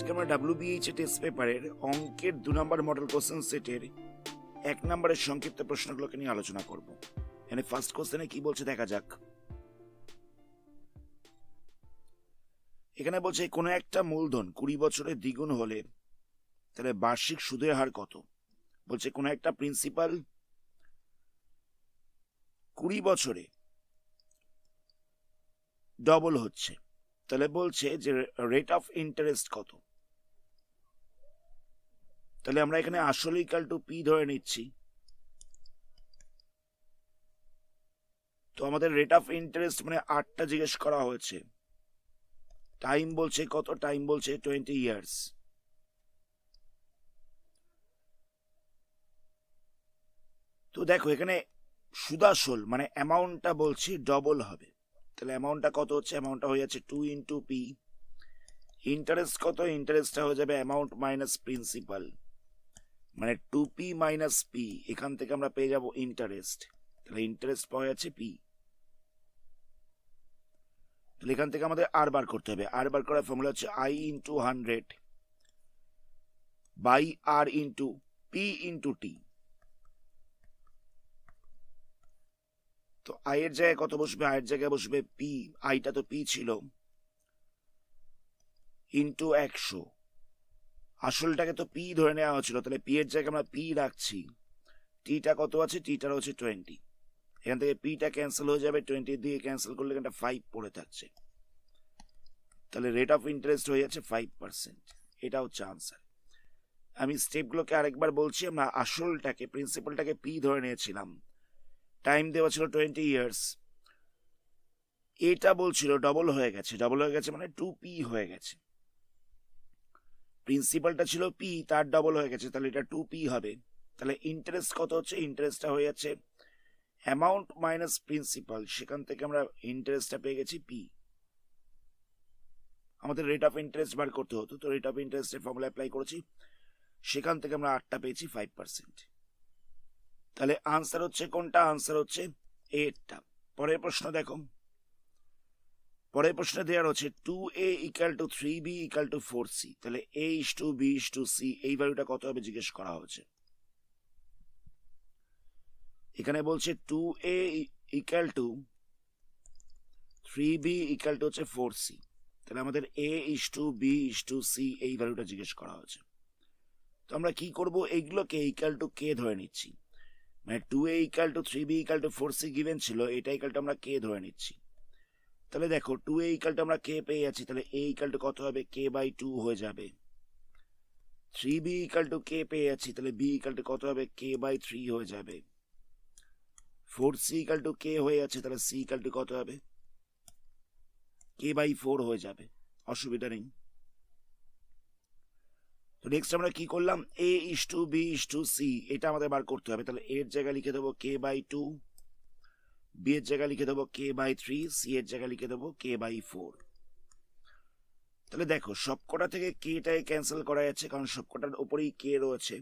আজকে আমরা WBH test পেপারের অঙ্কের 2 নম্বর মডেল কোশ্চেন সেটের 1 নম্বরের সংক্ষিপ্ত প্রশ্নগুলোকে নিয়ে আলোচনা করব। এখানে ফার্স্ট কোশ্চেনে কি বলছে দেখা যাক। এখানে বলছে কোনো একটা মূলধন 20 বছরে দ্বিগুণ হলে তাহলে বার্ষিক সুদের হার কত। বলছে কোনো একটা প্রিন্সিপাল 20 বছরে ডবল হচ্ছে, তাহলে বলছে যে রেট অফ ইন্টারেস্ট কত। তাহলে আমরা এখানে আসল ইকুয়াল টু পি ধরে নিচ্ছি। তো আমাদের রেট অফ ইন্টারেস্ট মানে 8টা জিজ্ঞেস করা হয়েছে। টাইম বলছে কত, টাইম বলছে 20 ইয়ার্স। তো দেখো এখানে সুদাসল মানে অ্যামাউন্টটা বলছি ডবল হবে, তাহলে অ্যামাউন্টটা কত হচ্ছে, অ্যামাউন্টটা হয়ে যাচ্ছে 2 ইন্টু পি। ইন্টারেস্ট কত, ইন্টারেস্টটা হয়ে যাবে অ্যামাউন্ট মাইনাস প্রিন্সিপাল মানে 2p মাইনাস পি। এখান থেকে আমরা পেয়ে যাব ইন্টারেস্ট, তাহলে ইন্টারেস্ট পাওয়া যাচ্ছে পি। তাহলে এখান থেকে আমাদের আর বার করতে হবে। আর বার করার ফর্মুলা হচ্ছে I into 100 by R into P into T. তো আই এর জায়গায় কত বসবে, আয়ের জায়গায় বসবে পি, আইটা তো পি ছিল, ইন্টু 100। আসলটাকে তো পি ধরে নেওয়া হচ্ছিল, তাহলে পি এর জায়গায় আমরা পি রাখছি। টিটা কত আছে, টিটার হচ্ছে 20। এখান থেকে পিটা ক্যান্সেল হয়ে যাবে, 20 দিয়ে ক্যান্সেল করলে এখানটা 5 পড়ে থাকছে। তাহলে রেট অফ ইন্টারেস্ট হয়ে যাচ্ছে 5%। এটা হচ্ছে আনসার। আমি স্টেপগুলোকে আরেকবার বলছি। আমরা আসলটাকে প্রিন্সিপালটাকে পি ধরে নিয়েছিলাম, টাইম দেওয়া ছিল 20 ইয়ার্স। এটা বলছিল ডবল হয়ে গেছে, ডবল হয়ে গেছে মানে 2p হয়ে গেছে। প্রিন্সিপালটা ছিল পি, তার ডবল হয়ে গেছে, তাহলে এটা 2p হবে। তাহলে ইন্টারেস্ট কত হচ্ছে, ইন্টারেস্টটা হয়ে যাচ্ছে অ্যামাউন্ট মাইনাস প্রিন্সিপাল, সেখান থেকে আমরা ইন্টারেস্টটা পেয়ে গেছি পি। আমাদের রেট অফ ইন্টারেস্ট বার করতে হতো, তো রেট অফ ইন্টারেস্টের ফর্মুলা অ্যাপ্লাই করেছি, সেখান থেকে আমরা 8টা পেয়েছি 5%। তাহলে আনসার হচ্ছে কোনটা, আনসার হচ্ছে এরটা। পরের প্রশ্ন দেখো। পরের প্রশ্নে দেওয়ার হচ্ছে 2a equal to 3b equal to 4c। তাহলে a is to b is to c এই ভ্যালুটা কত হবে জিজ্ঞেস করা হয়েছে। এখানে বলছে 2a equal to 3b equal to হচ্ছে 4c। তাহলে আমাদের a is to b is to c এই ভ্যালুটা জিজ্ঞেস করা হয়েছে। তো আমরা কি করব, এইগুলোকে ইকুয়াল টু কে ধরে নিচ্ছি। মানে 2a equal to 3b equal to 4c given ছিল, এটা ইকুয়াল টু আমরা কে ধরে নিচ্ছি। তাহলে দেখো 2a ইকুয়াল টু আমরা কে পেয়ে যাচ্ছি, তাহলে a ইকুয়াল টু কত হবে, k বাই 2 হয়ে যাবে। 3b ইকুয়াল টু কে পেয়ে যাচ্ছি, তাহলে b ইকুয়াল টু কত হবে, k বাই 3 হয়ে যাবে। 4c ইকুয়াল টু কে হয়ে যাচ্ছে, তাহলে c ইকুয়াল টু কত হবে, k বাই 4 হয়ে যাবে, অসুবিধা নেই। তো নেক্সট আমরা কি করলাম, a is to b is to c এটা আমাদের বার করতে হবে। তাহলে এর জায়গায় লিখে দেবো k বাই 2, b এর জায়গায় লিখে দেবো k বাই 3, c এর জায়গায় লিখে দেবো k বাই 4। তাহলে দেখো সবকটা থেকে কেটাই ক্যান্সেল করা যাচ্ছে, কারণ সবকটার উপরেই কে রয়েছে।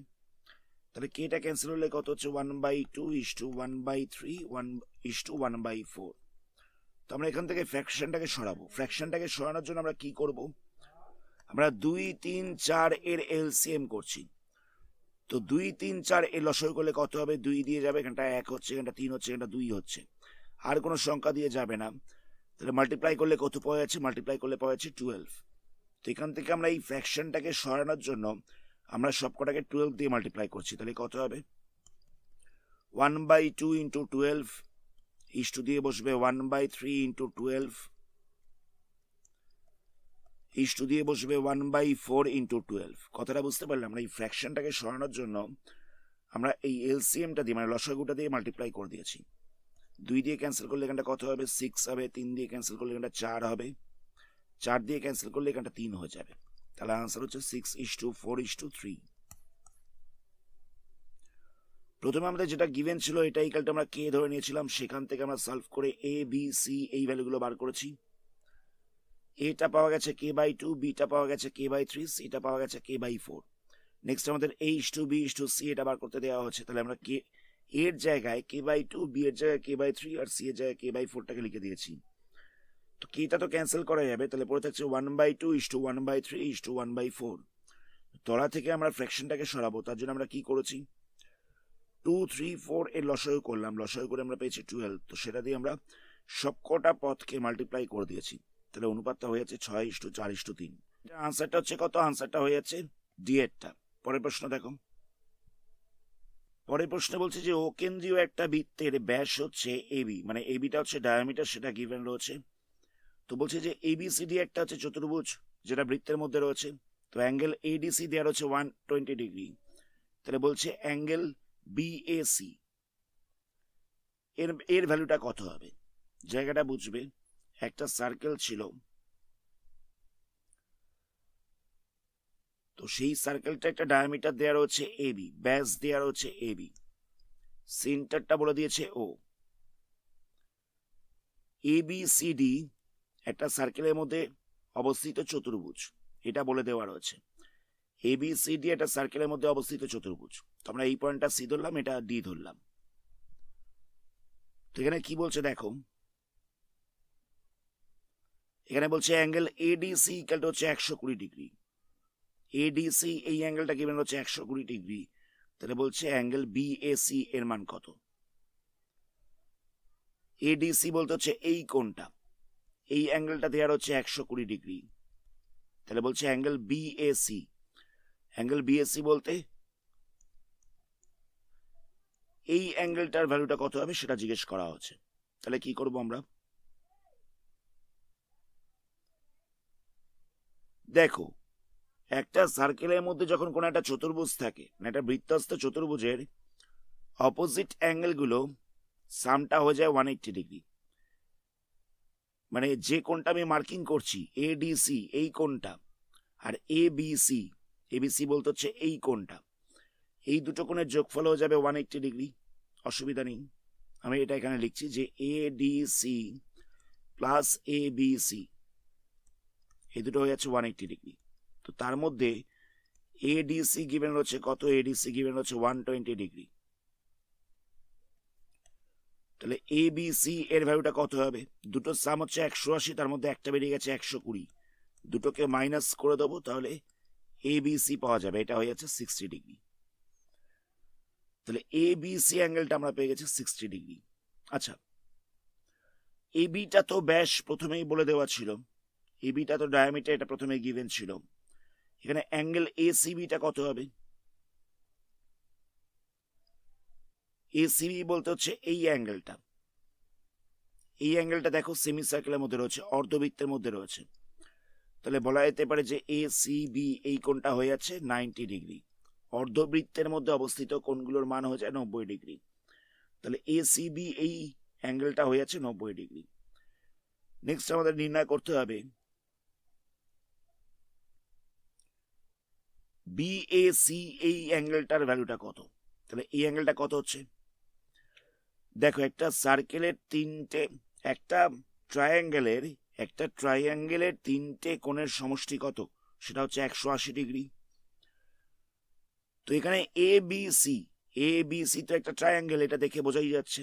তাহলে কেটা ক্যান্সেল হলে কত হচ্ছে, 1/2 ইস টু 1/3 1 ইস টু 1/4। তো আমরা এখান থেকে ফ্র্যাকশনটাকে সরাবো। ফ্র্যাকশনটাকে সরানোর জন্য আমরা কি করব, আমরা 2 3 4 এর এলসিএম করছি। তো 2 3 4 এর লসাগু করলে কত হবে, 2 দিয়ে যাবে, এখানটা 1 হচ্ছে, এখানটা 3 হচ্ছে, এখানটা 2 হচ্ছে, আর কোনো সংখ্যা দিয়ে যাবে না। তাহলে মাল্টিপ্লাই করলে কত পাওয়া যাচ্ছে, মাল্টিপ্লাই করলে পাওয়া যাচ্ছে 12। তো এখান থেকে আমরা এই ফ্র্যাকশনটাকে সরানোর জন্য আমরা সবকটাকে 12 দিয়ে মাল্টিপ্লাই করছি। তাহলে কত হবে, 1/2 ইন্টু 12 ইস টু দিয়ে বসবে 1/3 ইন্টু 12 ইস টু দিয়ে বসবে 1/4 ইন্টু 12। কথাটা বুঝতে পারলাম। আমরা এই ফ্র্যাকশনটাকে সরানোর জন্য আমরা এই এলসিএমটা দিয়ে মানে লসাগুটা দিয়ে মাল্টিপ্লাই করে দিয়েছি। 2 দিয়ে ক্যান্সেল করলে এখানটা কত হবে, 6 হবে। 3 দিয়ে ক্যান্সেল করলে এখানটা 4 হবে। 4 দিয়ে ক্যান্সেল করলে এখানটা 3 হয়ে যাবে। তাহলে আনসার হচ্ছে 6 ইস টু 4 ইস টু 3। প্রথমে আমাদের যেটা গিভেন ছিল এটা ইকুয়ালটা আমরা কে ধরে নিয়েছিলাম, সেখান থেকে আমরা সলভ করে a b c এই ভ্যালুগুলো বার করেছি। এটা পাওয়া গেছে k বাই 2, বিটা পাওয়া গেছে k বাই 3, সিটা পাওয়া গেছে k বাই 4। নেক্সট আমাদের a is to b is to c এটা বার করতে দেওয়া হচ্ছে। তাহলে আমরা কে এর জায়গায় k বাই 2, বি এর জায়গায় k বাই 3 আর সি এর জায়গায় k বাই 4টাকে লিখে দিয়েছি। তো কিটা তো ক্যান্সেল করা যাবে, তাহলে পড়ে থাকছে 1/2:1/3:1/4। তলা থেকে আমরা ফ্র্যাকশনটাকে সরাবো, তার জন্য আমরা কি করেছি, 2, 3, 4 এর লসাগু করলাম, লসাগু করে আমরা পেয়েছি 12। তো সেটা দিয়ে আমরা সবকটা পথকে মাল্টিপ্লাই করে দিয়েছি, তাহলে অনুপাতটা হয়ে যাচ্ছে 6:4:3। আনসারটা হচ্ছে কত, আনসারটা হয়ে যাচ্ছে ডি এরটা। পরের প্রশ্ন দেখো। পরের প্রশ্ন বলছে যে ও কেন্দ্রীয় একটা বৃত্তের ব্যাস হচ্ছে এবি, মানে এবিটা হচ্ছে ডায়ামিটার, সেটা গিভেন রয়েছে। তো বলছে যে এবিসিডি একটা হচ্ছে চতুর্ভুজ যেটা বৃত্তের মধ্যে রয়েছে। তো অ্যাঙ্গেল এডিসি দেওয়া রয়েছে 120 ডিগ্রি, তাহলে বলছে অ্যাঙ্গেল বিএসি এর ভ্যালুটা কত হবে। জায়গাটা বুঝবে, একটা সার্কেল ছিল, তো সেই সার্কেলটা একটা ডায়ামিটার দেওয়া রয়েছে এবি, ব্যাস দেওয়া রয়েছে এবি, সেন্টারটা বলে দিয়েছে ও। এবিসিডি একটা সার্কেলের মধ্যে অবস্থিত চতুর্ভুজ, এটা বলে দেওয়া রয়েছে। এবিসিডি একটা সার্কেলের মধ্যে অবস্থিত চতুর্ভুজ, তো আমরা এই পয়েন্টটা সি ধরলাম, এটা ডি ধরলাম। তো এখানে কি বলছে দেখো, এখানে বলছে অ্যাঙ্গেল এডিসি ইকুয়াল টু হচ্ছে 120 ডিগ্রি। এডিসি এই অ্যাঙ্গেলটা গিভেন হচ্ছে 120 ডিগ্রি, তাহলে বলছে অ্যাঙ্গেল বিএসি এর মান কত। এডিসি বলতে হচ্ছে এই কোণটা, এই অ্যাঙ্গেলটা দেওয়ার হচ্ছে 120 ডিগ্রি, তাহলে বলছে অ্যাঙ্গেল বিএসি। অ্যাঙ্গেল বিএসি বলতে এই অ্যাঙ্গেলটার ভ্যালুটা কত হবে সেটা জিজ্ঞেস করা হচ্ছে। তাহলে কি করব আমরা, দেখো একটা সার্কেলের মধ্যে যখন কোনো একটা চতুর্ভুজ থাকে, মানে একটা বৃত্তস্থ চতুর্ভুজের অপোজিট অ্যাঙ্গেলগুলো সামটা হয়ে যায় 180 ডিগ্রি। মানে যে কোণটা আমি মার্কিং করছি এডিসি এই কোণটা, আর এবিসি, এবিসি বলতে হচ্ছে এই কোণটা, এই দুটো কোণের যোগফল হয়ে যাবে 180 ডিগ্রি। অসুবিধা নেই, আমি এটা এখানে লিখছি যে এডিসি প্লাস এবিসি এই দুটো হয়ে যাচ্ছে 180 ডিগ্রি। তো তার মধ্যে এডিসি গিভেন হচ্ছে কত, এডিসি গিভেন হচ্ছে 120 ডিগ্রি, তাহলে এবিসি এর ভ্যালুটা কত হবে, দুটো সাম হচ্ছে 180, তার মধ্যে একটা বেরিয়ে গেছে 120, দুটোকে মাইনাস করে দেবো, তাহলে এবিসি পাওয়া যাবে, এটা হয়ে যাচ্ছে 60 ডিগ্রি। তাহলে এবিসি অ্যাঙ্গেলটা আমরা পেয়ে গেছি 60 ডিগ্রি। আচ্ছা, এবিটা তো ব্যাস প্রথমেই বলে দেওয়া ছিল, এবিটা তো ডায়ামিটার, এটা প্রথমে গিভেন ছিল। এখানে অ্যাঙ্গেল এসিবিটা কত হবে, এসিবি বলতে হচ্ছে এই অ্যাঙ্গেলটা, এই অ্যাঙ্গেলটা দেখো সেমি সার্কেলের মধ্যে রয়েছে, অর্ধবৃত্তের মধ্যে রয়েছে, তাহলে বলা যেতে পারে যে এসিবি এই কোণটা হয়ে যাচ্ছে 90 ডিগ্রি। অর্ধবৃত্তের মধ্যে অবস্থিত কোণগুলোর মান হয়ে যায় 90 ডিগ্রি, তাহলে এসিবি এই অ্যাঙ্গেলটা হয়ে যাচ্ছে 90 ডিগ্রি। নেক্সট আমাদের নির্ণয় করতে হবে বিএসি এই অ্যাঙ্গেলটার ভ্যালুটা কত। তাহলে এই অ্যাঙ্গেলটা কত হচ্ছে, দেখো একটা সার্কেলের তিনটে, একটা ট্রায়াঙ্গেলের তিনটে কোণের সমষ্টি কত, সেটা হচ্ছে 180 ডিগ্রি। তো এখানে এবিসি তো একটা ট্রায়াঙ্গেল, এটা দেখে বোঝাই যাচ্ছে।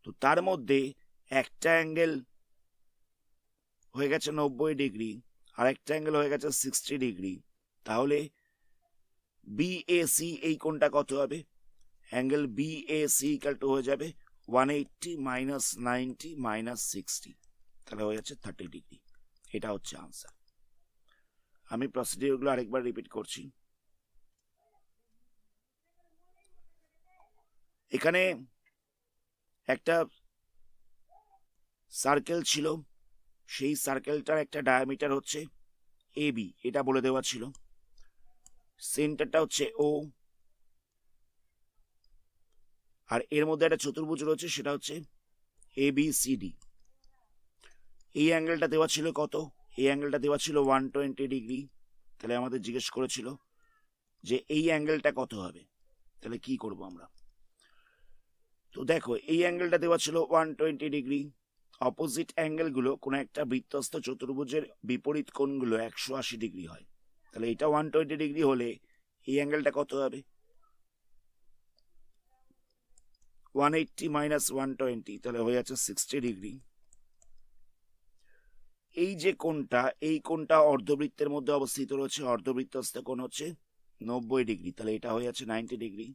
তো তার মধ্যে একটা অ্যাঙ্গেল হয়ে গেছে 90 ডিগ্রি, আর একটা অ্যাঙ্গেল হয়ে গেছে 60 ডিগ্রি, তাহলে বিএসি এই কোণটা কত হবে, অ্যাঙ্গেল বিএসি ইকাল টু হয়ে যাবে 180 মাইনাস 90 মাইনাস 60, তাহলে হয়ে যাচ্ছে 30 ডিগ্রি। এটা হচ্ছে আনসার। আমি প্রসিডিউরগুলো আরেকবার রিপিট করছি। এখানে একটা সার্কেল ছিল, সেই সার্কেলটার একটা ডায়ামিটার হচ্ছে এবি, এটা বলে দেওয়া ছিল। সেন্টারটা হচ্ছে ও, আর এর মধ্যে একটা চতুর্ভুজ রয়েছে, সেটা হচ্ছে এবিসিডি। এই অ্যাঙ্গেলটা দেওয়া ছিল কত, এই অ্যাঙ্গেলটা দেওয়া ছিল 120 ডিগ্রি। তাহলে আমাদের জিজ্ঞেস করেছিল যে এই অ্যাঙ্গেলটা কত হবে, তাহলে কি করব আমরা। তো দেখো এই অ্যাঙ্গেলটা দেওয়া ছিল 120 ডিগ্রি, অপোজিট অ্যাঙ্গেলগুলো কোনো একটা বৃত্তস্থ চতুর্ভুজের বিপরীত কোণগুলো 180 ডিগ্রি হয়, তাহলে এটা 120 ডিগ্রি হলে এই অ্যাঙ্গেলটা কত হবে, 180 মাইনাস 120, তাহলে হয়ে যাচ্ছে 60 ডিগ্রি। এই যে কোণটা, এই কোণটা অর্ধবৃত্তের মধ্যে অবস্থিত রয়েছে, অর্ধবৃত্তস্থ কোণ হচ্ছে 90 ডিগ্রি, তাহলে এটা হয়ে যাচ্ছে 90 ডিগ্রি।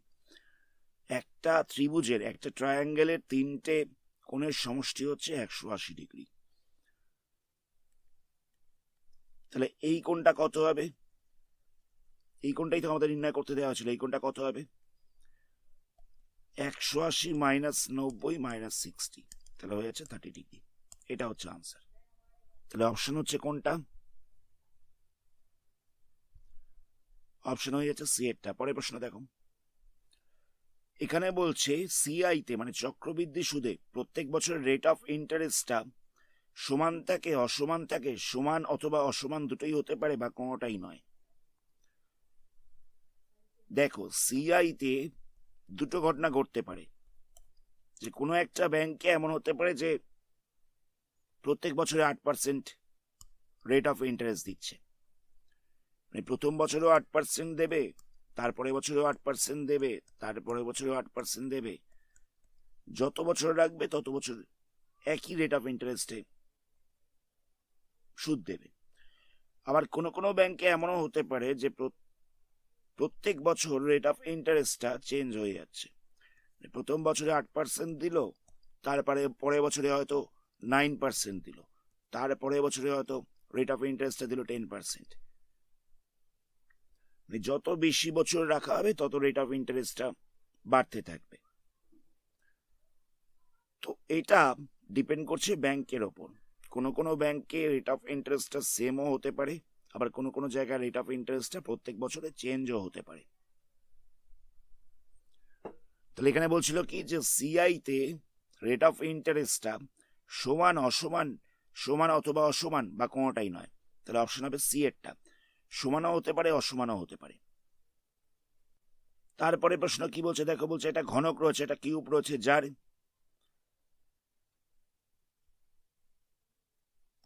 একটা ত্রিভুজের, একটা ট্রায়াঙ্গেলের তিনটে কোণের সমষ্টি হচ্ছে 180 ডিগ্রি। তাহলে এই কোণটা কত হবে? এই কোণটাই তো আমাদের নির্ণয় করতে দেওয়া হয়েছিল। এই কোণটা কত হবে? 180 মাইনাস 90 মাইনাস 60, তাহলে হয়ে যাচ্ছে 30 ডিগ্রি। এটা হচ্ছে আনসার। তাহলে অপশন হচ্ছে কোনটা? অপশন হয়ে যাচ্ছে সি এরটা। পরের প্রশ্ন দেখো, এখানে বলছে সিআইতে মানে চক্রবৃদ্ধি সুদে প্রত্যেক বছর রেট অফ ইন্টারেস্টটা সমান থাকে, অসমান থাকে, সমান অথবা অসমান দুটোই হতে পারে বা কোনোটাই নয়। দেখো সিআইতে দুটো ঘটনা ঘটতে পারে, যে কোনো একটা ব্যাংকে এমন হতে পারে যে প্রত্যেক বছরে 8% রেট অফ ইন্টারেস্ট দিচ্ছে, মানে প্রথম বছরেও 8% দেবে, তারপরে বছরেও 8% দেবে, তারপরে বছরেও 8% দেবে, যত বছর রাখবে তত বছর একই রেট অফ ইন্টারেস্টে সুদ দেবে। আবার কোনো কোনো ব্যাংকে এমনও হতে পারে যে প্রত্যেক বছর রেট অফ ইন্টারেস্টটা চেঞ্জ হয়ে যাচ্ছে, প্রথম বছরে 8% দিল, তারপরে পরের বছরে হয়তো 9% দিল, তারপরে বছরে হয়তো রেট অফ ইন্টারেস্টটা দিল 10%। যত বেশি বছর রাখা হবে তত রেট অফ ইন্টারেস্টটা বাড়তে থাকবে। তো এটা ডিপেন্ড করছে ব্যাংকের ওপর। কোনো কোনো ব্যাংকে রেট অফ ইন্টারেস্টটা সেমও হতে পারে, আবার কোনো কোনো জায়গায় রেট অফ ইন্টারেস্টটা প্রত্যেক বছরে চেঞ্জও হতে পারে। তাহলে এখানে বলছিল কি যে সিআইতে রেট অফ ইন্টারেস্টটা সমান, অসমান, সমান অথবা অসমান বা কোনোটাই নয়। তাহলে অপশন হবে সি এরটা, সমানও হতে পারে, অসমানও হতে পারে। তারপরে প্রশ্ন কি বলছে দেখো, বলছে এটা ঘনক রয়েছে, এটা কিউব রয়েছে, যার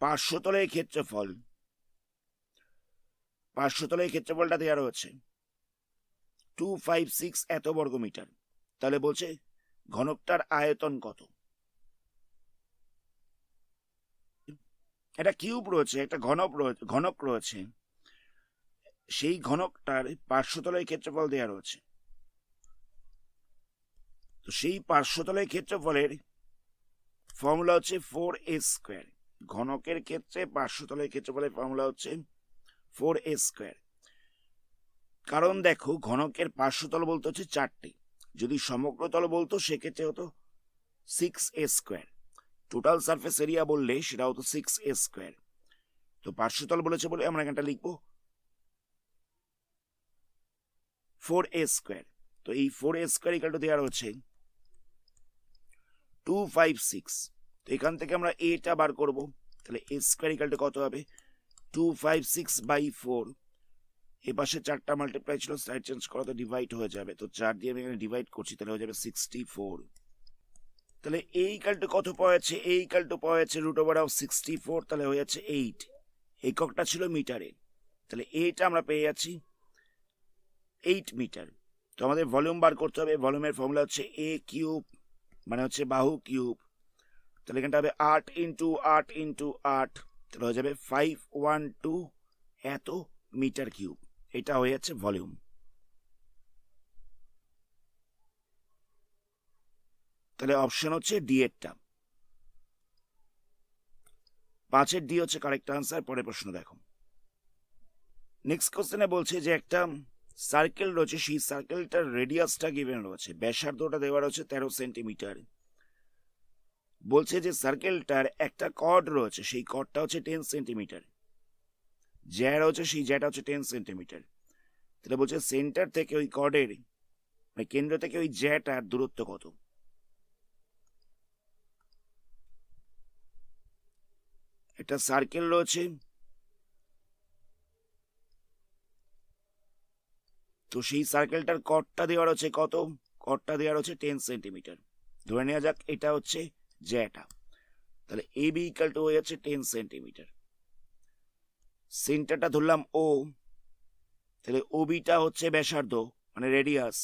পার্শ্বতলের ক্ষেত্রফল, পার্শ্বতলের ক্ষেত্রফলটা দেওয়া রয়েছে 256 এত বর্গমিটার। তাহলে বলছে ঘনকটার আয়তন কত? এটা কিউব রয়েছে, একটা ঘনক রয়েছে, সেই ঘনকটার পার্শ্বতলের ক্ষেত্রফল দেওয়া রয়েছে। তো সেই পার্শ্বতলের ক্ষেত্রফলের ফর্মুলা হচ্ছে 4a²। ঘনকের ক্ষেত্রে পার্শ্বতলের ক্ষেত্রফলের ফর্মুলা হচ্ছে 4a²। কারণ দেখো ঘনকের পার্শ্বতল বলতে হচ্ছে 4টি, যদি সমগ্রতল বলতো সেক্ষেত্রে হতো 6a²। টোটাল সারফেস এরিয়া বললে সেটা হতো 6a²। তো পার্শ্বতল বলেছে বলে আমরা এখানটা লিখবো 4a²। তো এই 4a² ইকুয়াল টু দেওয়া রয়েছে 256। তো এখান থেকে আমরা এটা বার করব, তাহলে a² ইকুয়াল টু কত হবে? 256/4। এ পাশে 4টা মাল্টিপ্লাই ছিল, সাইড চেঞ্জ করা তো ডিভাইড হয়ে যাবে, তো 4 দিয়ে আমি এখানে ডিভাইড করছি, তাহলে হয়ে যাবে 64। তাহলে a ইকুয়াল টু কত পাওয়া যাচ্ছে? a ইকুয়াল টু পাওয়া যাচ্ছে √64, তাহলে হয়ে যাচ্ছে 8। এককটা ছিল মিটারে, তাহলে এটা আমরা পেয়ে যাচ্ছি 8 মিটার। তো আমাদের ভলিউম বার করতে হবে, ভলিউমের ফর্মুলা হচ্ছে a³ মানে হচ্ছে বাহু কিউব। তাহলে এখানটা হবে 8 × 8 × 8, তাহলে হয়ে যাবে 512 এত মিটার কিউব। এটা হয়ে যাচ্ছে ভলিউম। তাহলে অপশন হচ্ছে ডি এরটা, 5-এর ডি হচ্ছে কারেক্ট আনসার। পরের প্রশ্ন দেখো, নেক্সট কোশ্চেনে বলছে যে একটা সার্কেল রয়েছে, সেই সার্কেলটার রেডিয়াসটা গিভেন রয়েছে, ব্যাসার্ধটা দেওয়া রয়েছে 13 সেন্টিমিটার। বলছে যে সার্কেলটার একটা কর্ড রয়েছে, সেই কর্ডটা হচ্ছে 10 সেন্টিমিটার, জ্যা রয়েছে, সেই জ্যাটা হচ্ছে 10 সেন্টিমিটার। তাহলে বলছে সেন্টার থেকে ওই কর্ডের মানে কেন্দ্র থেকে ওই জ্যাটার দূরত্ব কত? একটা সার্কেল রয়েছে, তো সেই সার্কেলটার কর্ডটা দেওয়া রয়েছে কত? কর্ডটা দেওয়া রয়েছে 10 সেন্টিমিটার। ধরে নেওয়া যাক এটা হচ্ছে জ্যাটা, তাহলে এ বি ইকুয়াল টু হয়ে যাচ্ছে 10 সেন্টিমিটার। সেন্টারটা ধরলাম ও, তাহলে ওবিটা হচ্ছে ব্যাসার্ধ মানে রেডিয়াস,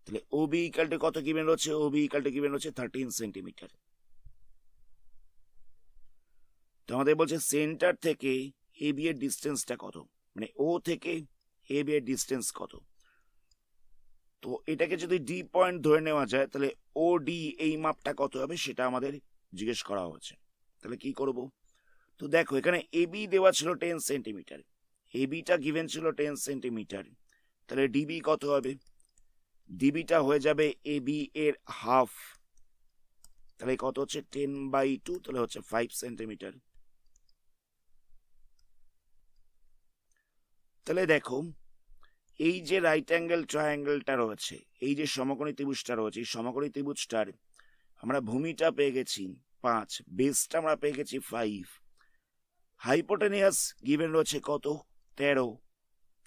তাহলে ওবি ইকুয়াল টু কত গিভেন রয়েছে? ওবি ইকুয়াল টু গিভেন রয়েছে 13 সেন্টিমিটার। তো আমাদের বলছে সেন্টার থেকে এ বি এর ডিস্টেন্সটা কত, মানে ও থেকে এ বি এর ডিস্টেন্স কত। তো এটাকে যদি ডি পয়েন্ট ধরে নেওয়া যায় তাহলে ও ডি এই মাপটা কত হবে সেটা আমাদের জিজ্ঞেস করা হয়েছে। তাহলে কি করব, তো দেখো এখানে এ বি দেওয়া ছিল 10 সেন্টিমিটার, এ বিটা গিভেন ছিল 10 সেন্টিমিটার, তাহলে ডিবি কত হবে, ডিবিটা হয়ে যাবে এ বি এর হাফ, তাহলে কত হচ্ছে 10/2, তাহলে হচ্ছে 5 সেন্টিমিটার। তাহলে দেখো এই যে রাইট অ্যাঙ্গেল ট্রায়াঙ্গেলটা রয়েছে, এই যে সমকোণী ত্রিভুজটা রয়েছে, এই সমকোণী ত্রিভুজটার আমরা ভূমিটা পেয়ে গেছি 5, বেসটা আমরা পেয়ে গেছি 5, হাইপোটেনিয়াস গিভেন রয়েছে কত 13,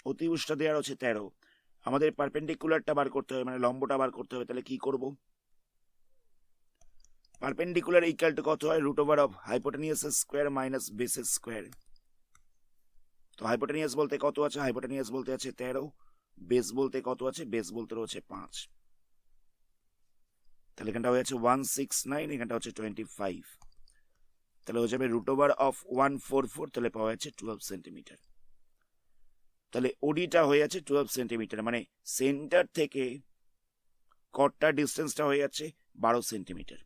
অতিভুজটা দেওয়া রয়েছে 13, আমাদের পারপেন্ডিকুলারটা বার করতে হবে, মানে লম্বটা বার করতে হবে। তাহলে কি করব, পারপেন্ডিকুলার ইকুয়াল টু কত হয়, root over of hypotenuse square minus base square. তো হাইপোটেনিয়াস বলতে কত আছে, হাইপোটেনিয়াস বলতে আছে 13, বেস বলতে কত আছে, বেস বলতে রয়েছে 5, তাহলে এখানটা হয়ে যাচ্ছে 169, এখানটা হচ্ছে 25, তাহলে হয়ে যাবে রুট ওভার অফ 144, তাহলে পাওয়া যাচ্ছে 12 সেন্টিমিটার। তাহলে ওডিটা হয়ে যাচ্ছে 12 সেন্টিমিটার, মানে সেন্টার থেকে কটটার ডিস্টেন্সটা হয়ে যাচ্ছে 12 সেন্টিমিটার।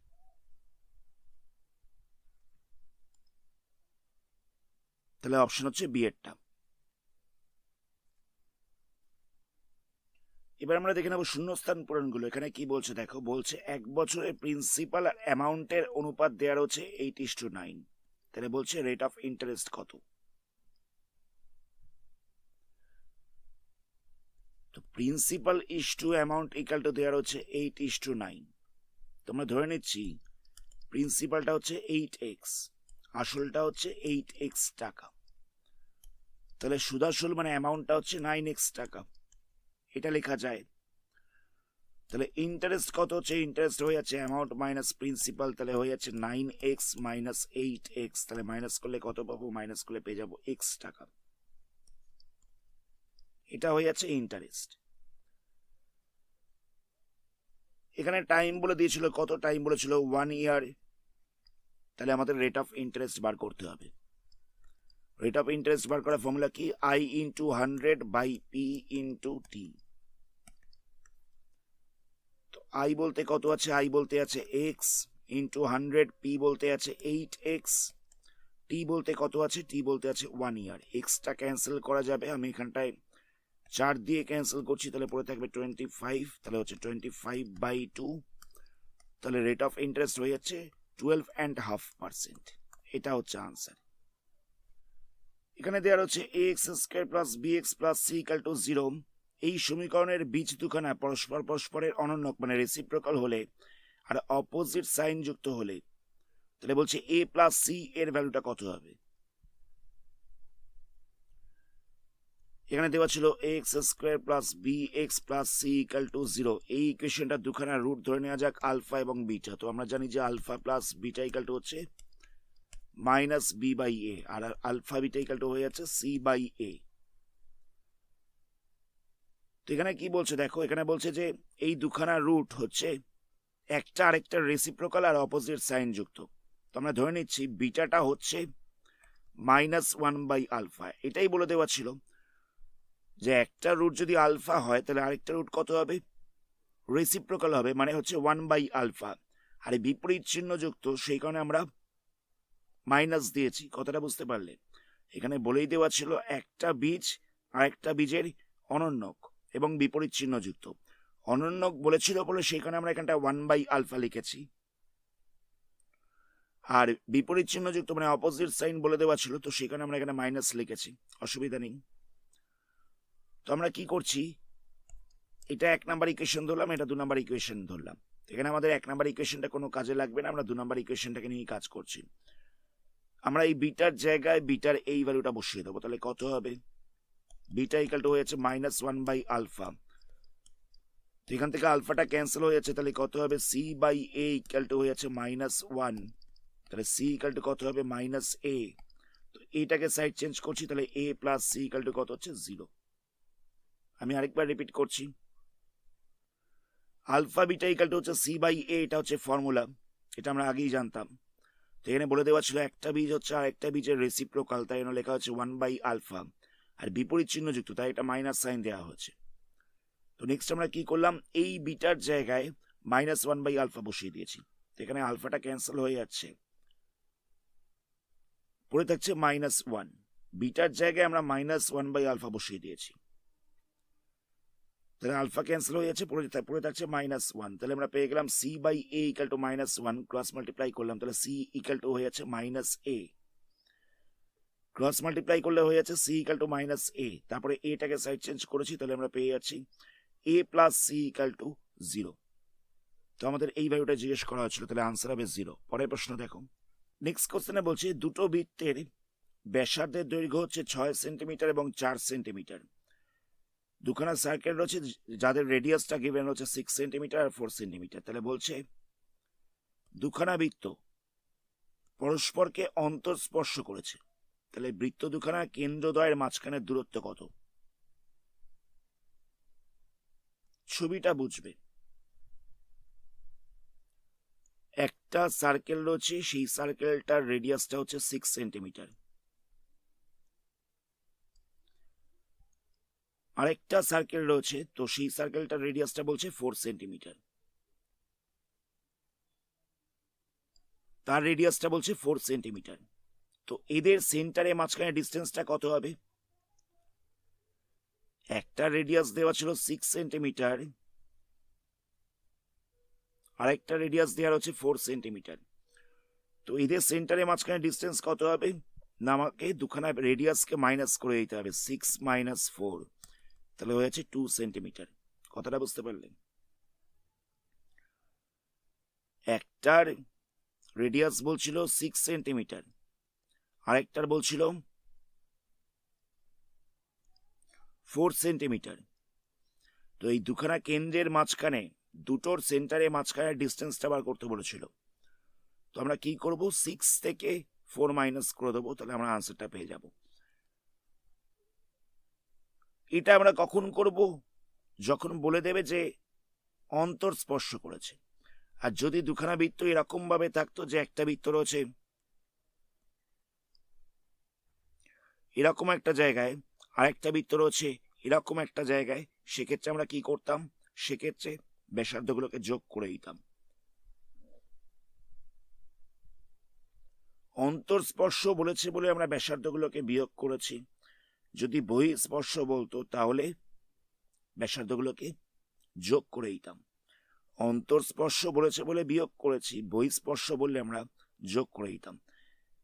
তাহলে অপশন হচ্ছে বি এরটা। এবার আমরা দেখে নেবো শূন্যস্থান পূরণগুলো। এখানে কি বলছে দেখো, বলছে 1 বছরের প্রিন্সিপাল আর অ্যামাউন্টের অনুপাত দেওয়া রয়েছে 8:9, তাহলে বলছে রেট অফ ইন্টারেস্ট কত। তো principal is to amount equal to দেওয়া রয়েছে 8:9, তোমরা ধরে নিচ্ছি প্রিন্সিপালটা হচ্ছে 8x, আসলটা হচ্ছে 8x টাকা, তাহলে সুদাসল মানে অ্যামাউন্টটা হচ্ছে 9x টাকা, এটা লেখা যায়। তাহলে ইন্টারেস্ট কত হচ্ছে, ইন্টারেস্ট হয়ে যাচ্ছে অ্যামাউন্ট মাইনাস প্রিন্সিপাল, তাহলে হয়ে যাচ্ছে 9x মাইনাস 8x, তাহলে মাইনাস করলে কত পাবো, মাইনাস করলে পেয়ে যাবো x টাকা, এটা হয়ে যাচ্ছে ইন্টারেস্ট। এখানে টাইম বলে দিয়েছিল, কত টাইম বলেছিল 1 ইয়ার, তাহলে আমাদের রেট অফ ইন্টারেস্ট বার করতে হবে। রেট অফ ইন্টারেস্ট বার করার ফর্মুলা কি, I into 100 by P into T. তো I বলতে কত আছে, I বলতে আছে x ইন্টু 100, পি বলতে আছে 8x, টি বলতে কত আছে, টি বলতে আছে 1 ইয়ার। এক্সটা ক্যান্সেল করা যাবে, আমি এখানটায় 4 দিয়ে ক্যান্সেল করছি, তাহলে পড়ে থাকবে 25, তাহলে হচ্ছে 25/2, তাহলে রেট অফ ইন্টারেস্ট হয়ে যাচ্ছে 12.5%, এটা হচ্ছে আনসার। এখানে দেওয়া হচ্ছে ax square plus bx plus c equal to 0, এই সমীকরণের বীজ দুখানা পরস্পর পরস্পরের অনন্যক মানে রেসিপ্রোকাল হলে আর অপোজিট সাইন যুক্ত হলে, তাহলে বলছে a প্লাস c এর ভ্যালুটা কত হবে। এখানে দেওয়া ছিল ax square plus bx plus c equal to 0, এই ইকুয়েশনটা দুখানা রুট ধরে নেওয়া যাক আলফা এবং বিটা। তো আমরা জানি যে alpha plus beta equal to হচ্ছে মাইনাস বি বাই এ, আর আলফা বিটা ইকুয়াল টু হয়ে যাচ্ছে সি বাই এ। তো এখানে কি বলছে দেখো, এখানে বলছে যে এই দুখানা রুট হচ্ছে একটা আরেকটা রেসিপ্রোকাল আর অপোজিট সাইন যুক্ত, তো আমরা ধরে নিচ্ছি বিটাটা হচ্ছে -1/α, এটাই বলে দেওয়া ছিল যে একটা রুট যদি আলফা হয় তাহলে আরেকটা রুট কত হবে, রেসিপ্রোকাল হবে, মানে হচ্ছে 1/α, আর বিপরীত চিহ্ন যুক্ত, সেই কারণে আমরা মাইনাস দিয়েছি। কথাটা বুঝতে পারলে, এখানে বলেই দেওয়া ছিল একটা বীজ আর একটা বীজের অনন্যক এবং বিপরীত চিহ্ন যুক্ত, অনন্যক বলেছিল বলে সেখানে আমরা এখানটা 1/α লিখেছি, আর বিপরীত চিহ্ন যুক্ত মানে অপোজিট সাইন বলে দেওয়া ছিল, তো সেখানে আমরা এখানে মাইনাস লিখেছি, অসুবিধা নেই। তো আমরা কি করছি, এটা 1 নাম্বার ইকুয়েশন ধরলাম, এটা 2 নাম্বার ইকুয়েশন ধরলাম, এখানে আমাদের 1 নাম্বার ইকুয়েশনটা কোনো কাজে লাগবে না, আমরা 2 নাম্বার ইকুয়েশনটাকে নিয়ে কাজ করছি। আমরা এই বিটার জায়গায় বিটার এই ভ্যালুটা বসিয়ে দেবো, তাহলে কত হবে, বিটা ইকুয়াল টু হয়ে যাচ্ছে -1/α, তো এখান থেকে আলফাটা ক্যান্সেল হয়ে যাচ্ছে, তাহলে কত হবে C by A equal to হয়ে যাচ্ছে -1, তাহলে সি ইকুয়াল টু কত হবে -a, তো এটাকে সাইড চেঞ্জ করছি, তাহলে a plus C equal to কত হচ্ছে 0। আমি আরেকবার রিপিট করছি, আলফা বিটা ইকুয়াল টু হচ্ছে সি বাই এ, এটা হচ্ছে ফর্মুলা, এটা আমরা আগেই জানতাম। তো এখানে বলে দেওয়া ছিল একটা বীজ হচ্ছে আর একটা বীজের রেসিপ্রোকাল, তাই জন্য লেখা হচ্ছে 1/α, আর বিপরীত চিহ্ন যুক্ত, তাই একটা মাইনাস সাইন দেওয়া হয়েছে। তো নেক্সট আমরা কি করলাম, এই বিটার জায়গায় -1/α বসিয়ে দিয়েছি। তো এখানে আলফাটা ক্যান্সেল হয়ে যাচ্ছে, পড়ে থাকছে -1। বিটার জায়গায় আমরা -1/α বসিয়ে দিয়েছি, তাহলে আলফা ক্যান্সেল হয়ে যাচ্ছে, পড়ে থাকছে -1। তাহলে আমরা পেয়ে গেলাম c/a = -1, ক্রস মাল্টিপ্লাই করলাম, তাহলে c = হয়ে যাচ্ছে -a, ক্রস মাল্টিপ্লাই করলে হয়ে যাচ্ছে c = -a, তারপরে এটাকে সাইড চেঞ্জ করেছি, তাহলে আমরা পেয়ে যাচ্ছি a + c = 0। তো আমাদের এই ভ্যালুটা জিজ্ঞেস করা হয়েছিল, তাহলে আনসার হবে 0। পরের প্রশ্ন দেখো, নেক্সট কোশ্চেনে বলছে দুটো বৃত্তের ব্যাসার্ধের দৈর্ঘ্য হচ্ছে 6 সেন্টিমিটার এবং 4 সেন্টিমিটার। দুখানা সার্কেল রয়েছে যাদের রেডিয়াসটা গিভেন হচ্ছে 6 সেন্টিমিটার আর 4 সেন্টিমিটার। তাহলে বলছে দুখানা বৃত্ত পরস্পরকে অন্তঃস্পর্শ করেছে, তাহলে বৃত্ত দুখানা কেন্দ্রদ্বয়ের মাঝখানের দূরত্ব কত? ছবিটা বুঝবে, একটা সার্কেল রয়েছে, সেই সার্কেলটার রেডিয়াসটা হচ্ছে 6 সেন্টিমিটার, আরেকটা সার্কেল রয়েছে, তো সেই সার্কেলটার রেডিয়াসটা বলছে 4 সেন্টিমিটার, তার রেডিয়াসটা বলছে 4 সেন্টিমিটার। তো এদের সেন্টারে মাঝখানে ডিস্টেন্সটা কত হবে? একটা রেডিয়াস দেওয়া ছিল 6 সেন্টিমিটার, আরেকটা রেডিয়াস দেওয়া হচ্ছে 4 সেন্টিমিটার। তো এদের সেন্টারে মাঝখানে ডিস্টেন্স কত হবে না, আমাকে দুখানা রেডিয়াসকে মাইনাস করে দিতে হবে, 6 - 4, তাহলে হয়ে যাচ্ছে 2 সেন্টিমিটার। কথাটা বুঝতে পারলেন? একটার রেডিয়াস বলছিল 6 সেন্টিমিটার, আরেকটার বলছিল 4 সেন্টিমিটার। তো এই দুখানা কেন্দ্রের মাঝখানে, দুটোর সেন্টারে মাঝখানে ডিস্টেন্সটা বার করতে বলেছিল। তো আমরা কি করব, 6 থেকে 4 মাইনাস করে দেবো, তাহলে আমরা আনসারটা পেয়ে যাব। এটা আমরা কখন করব? যখন বলে দেবে যে অন্তঃস্পর্শ করেছে। আর যদি দুখানা বৃত্ত এরকম ভাবে থাকতো যে একটা বৃত্ত রয়েছে এরকম একটা জায়গায়, আরেকটা বৃত্ত রয়েছে এরকম একটা জায়গায়, সেক্ষেত্রে আমরা কি করতাম, সেক্ষেত্রে ব্যাসার্ধগুলোকে যোগ করে দিতাম। অন্তঃস্পর্শ বলেছে বলে আমরা ব্যাসার্ধগুলোকে বিয়োগ করেছি, যদি বহিঃস্পর্শ বলতো তাহলে ব্যাসার্ধগুলোকে যোগ করে দিতাম। অন্তঃস্পর্শ বলেছে বলে বিয়োগ করেছি, বহিঃস্পর্শ বললে আমরা যোগ করে দিতাম।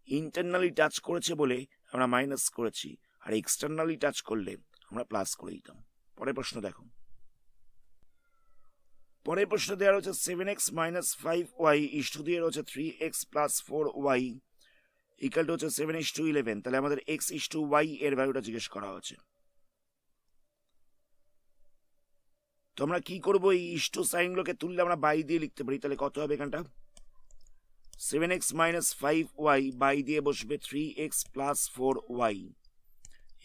ইন্টারনালি টাচ করেছে বলে আমরা মাইনাস করেছি, আর এক্সটার্নালি টাচ করলে আমরা প্লাস করে দিতাম। পরের প্রশ্ন দেখো, পরের প্রশ্ন দেওয়া রয়েছে 7x - 5y দিয়ে রয়েছে 3x + 4y ইকুয়াল টু হচ্ছে 7:11। তাহলে আমাদের x:y এর ভ্যালুটা জিজ্ঞেস করা হয়েছে। তো আমরা কি করবো, এই ইস্টু সাইনগুলোকে তুললে আমরা বাই দিয়ে লিখতে পারি, তাহলে কত হবে এখানটা, 7x - 5y বাই দিয়ে বসবে 3x + 4y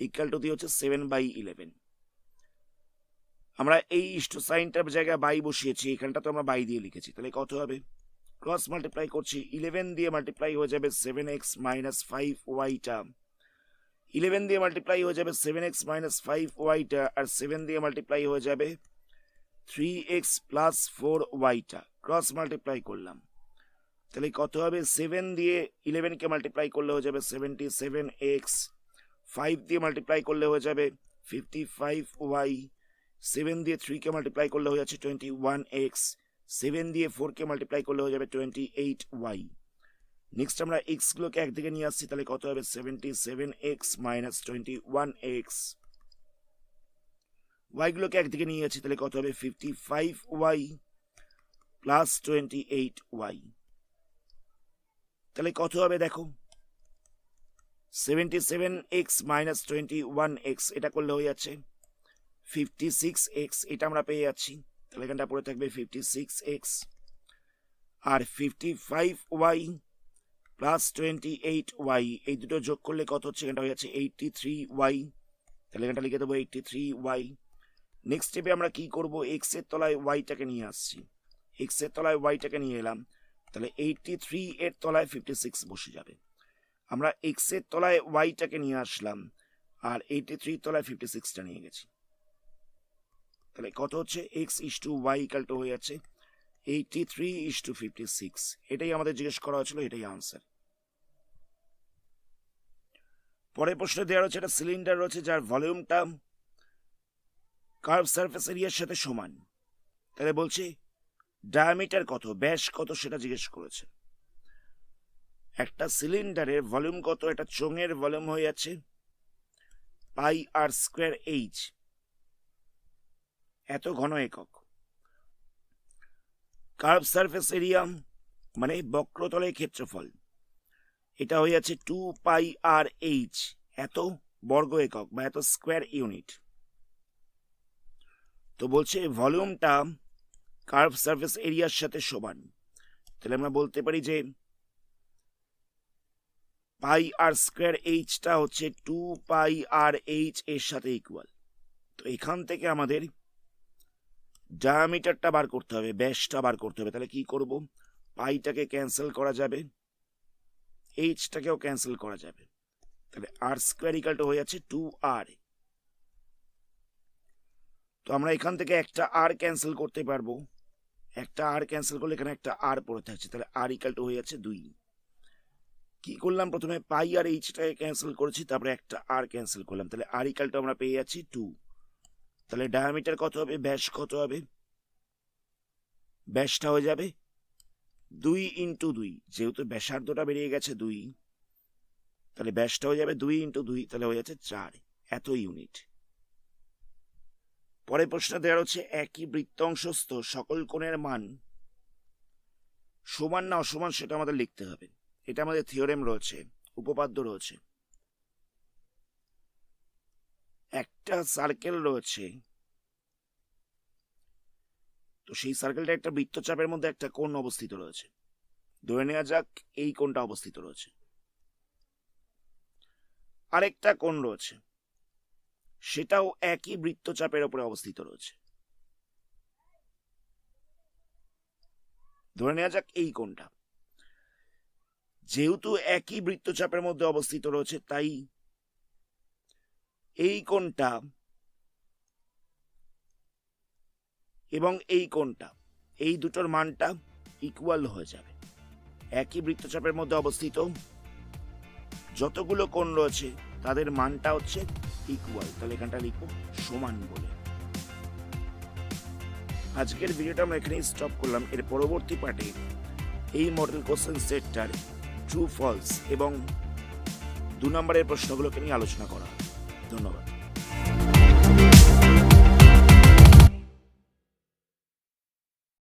ইকুয়াল টু দিয়ে হচ্ছে 7/11। আমরা এই ইস্টু সাইনটার জায়গায় বাই বসিয়েছি, এখানটা তো আমরা বাই দিয়ে লিখেছি, তাহলে কত হবে, ক্রস মাল্টিপ্লাই করছি, 11 দিয়ে মাল্টিপ্লাই হয়ে যাবে 7x - 5y-টা, 11 দিয়ে মাল্টিপ্লাই হয়ে যাবে 7x - 5y-টা, আর 7 দিয়ে মাল্টিপ্লাই হয়ে যাবে 3x + 4y-টা, ক্রস মাল্টিপ্লাই করলাম, তাহলে কত হবে, 7 দিয়ে 11 কে মাল্টিপ্লাই করলে হয়ে যাবে 77x, 5 দিয়ে মাল্টিপ্লাই করলে হয়ে যাবে 55y, 7 দিয়ে 3 কে মাল্টিপ্লাই করলে হয়ে যাচ্ছে 21x, 7 দিয়ে 4 কে মাল্টিপ্লাই করলে হয়ে যাবে 28y। নেক্সট আমরা x গুলোকে একদিকে নিয়ে আসছি, তাহলে কত হবে, 77x - 21x, y গুলোকে একদিকে নিয়ে যাচ্ছি, তাহলে কত হবে, 55y + 28y। তাহলে কত হবে দেখো, 77x - 21x, এটা করলে হয়ে যাচ্ছে 56x, এটা আমরা পেয়ে যাচ্ছি, তাহলে এখানটা পড়ে থাকবে 56x, আর 55y + 28y এই দুটো যোগ করলে কত হচ্ছে, এখানটা হয়ে যাচ্ছে 83y, তাহলে এখানটা লিখে দেবো 83y। নেক্সট স্টেপে আমরা কি করব, x এর তলায় y টাকে নিয়ে আসছি, x এর তলায় y টাকে নিয়ে এলাম, তাহলে 83 এর তলায় 56 বসে যাবে। আমরা x এর তলায় y-টাকে নিয়ে আসলাম আর 83 এর তলায় 56টা নিয়ে গেছি। তাহলে কত হচ্ছে? x is to y equal to হয়ে যাচ্ছে 83 is to 56। এটাই আমাদের জিজ্ঞেস করা হয়েছিল, এটাই আনসার। পরের প্রশ্নে দেওয়া রয়েছে একটা সিলিন্ডার রয়েছে যার ভলিউমটা কার্ভ সারফেস এরিয়ার সাথে সমান। তাহলে বলছে ডায়ামিটার কত, ব্যাস কত সেটা জিজ্ঞেস করেছে। একটা সিলিন্ডারের ভলিউম কত? একটা চোঙের ভলিউম হয়ে যাচ্ছে পাই আর স্কোয়ার এইচ, এত ঘন একক। কার্ভ সারফেস এরিয়া মানে বক্রতলের ক্ষেত্রফল, এটা হয়ে যাচ্ছে 2 পাই আর এইচ, এত বর্গ একক বা এত স্কোয়ার ইউনিট। তো বলছে ভলিউমটা কার্ভ সারফেস এরিয়ার সাথে সমান। তাহলে আমরা বলতে পারি যে পাই আর স্কোয়ার এইচটা হচ্ছে 2 পাই আর এইচ এর সাথে ইকুয়াল। তো এখান থেকে আমাদের ডায়ামিটারটা বার করতে হবে, ব্যাসটা বার করতে হবে। তাহলে কি করব? পাইটাকে ক্যান্সেল করা যাবে, এইচটাকেও ক্যান্সেল করা যাবে। তাহলে আর স্কোয়ার ইকুয়াল টু হয়ে যাচ্ছে 2r। তো আমরা এখান থেকে একটা আর ক্যান্সেল করতে পারবো, একটা আর ক্যান্সেল করলে এখানে একটা আর পড়ে থাকছে। তাহলে আর ইকুয়াল টু হয়ে যাচ্ছে 2। কি করলাম? প্রথমে পাই আর এইচটাকে ক্যান্সেল করেছি, তারপরে একটা আর ক্যান্সেল করলাম। তাহলে আর ইকুয়াল টু আমরা পেয়ে যাচ্ছি 2। তাহলে ডায়ামিটার কত হবে, ব্যাস কত হবে? ব্যাসটা হয়ে যাবে 2 ইন্টু 2, যেহেতু ব্যাসার্ধটা বেরিয়ে গেছে 2, তাহলে ব্যাসটা হয়ে যাবে 2 ইন্টু 2, তাহলে হয়ে যাচ্ছে 4, এত ইউনিট। পরের প্রশ্ন দেওয়া হচ্ছে একই বৃত্তাংশস্থ সকল কোণের মান সমান না অসমান সেটা আমাদের লিখতে হবে। এটা আমাদের থিওরেম রয়েছে, উপপাদ্য রয়েছে। একটা সার্কেল রয়েছে, তো সেই সার্কেলটা একটা বৃত্তচাপের মধ্যে একটা কোণ অবস্থিত রয়েছে। ধরে নেওয়া যাক এই কোণটা অবস্থিত রয়েছে। আরেকটা কোণ রয়েছে, সেটাও একই বৃত্তচাপের উপরে অবস্থিত রয়েছে। ধরে নেওয়া যাক এই কোণটা, যেহেতু একই বৃত্তচাপের মধ্যে অবস্থিত রয়েছে, তাই এই কোণটা এবং এই কোণটা, এই দুটোর মানটা ইকুয়াল হয়ে যাবে। একই বৃত্তচাপের মধ্যে অবস্থিত যতগুলো কোণ রয়েছে তাদের মানটা হচ্ছে ইকুয়াল। তাহলে এখানটা লিখবো সমান বলে। আজকের ভিডিওটা আমরা এখানেই স্টপ করলাম। এর পরবর্তী পার্টে এই মডেল কোশ্চেন সেটটার ট্রু ফলস এবং 2 নম্বরের প্রশ্নগুলোকে নিয়ে আলোচনা করা। ধন্যবাদ।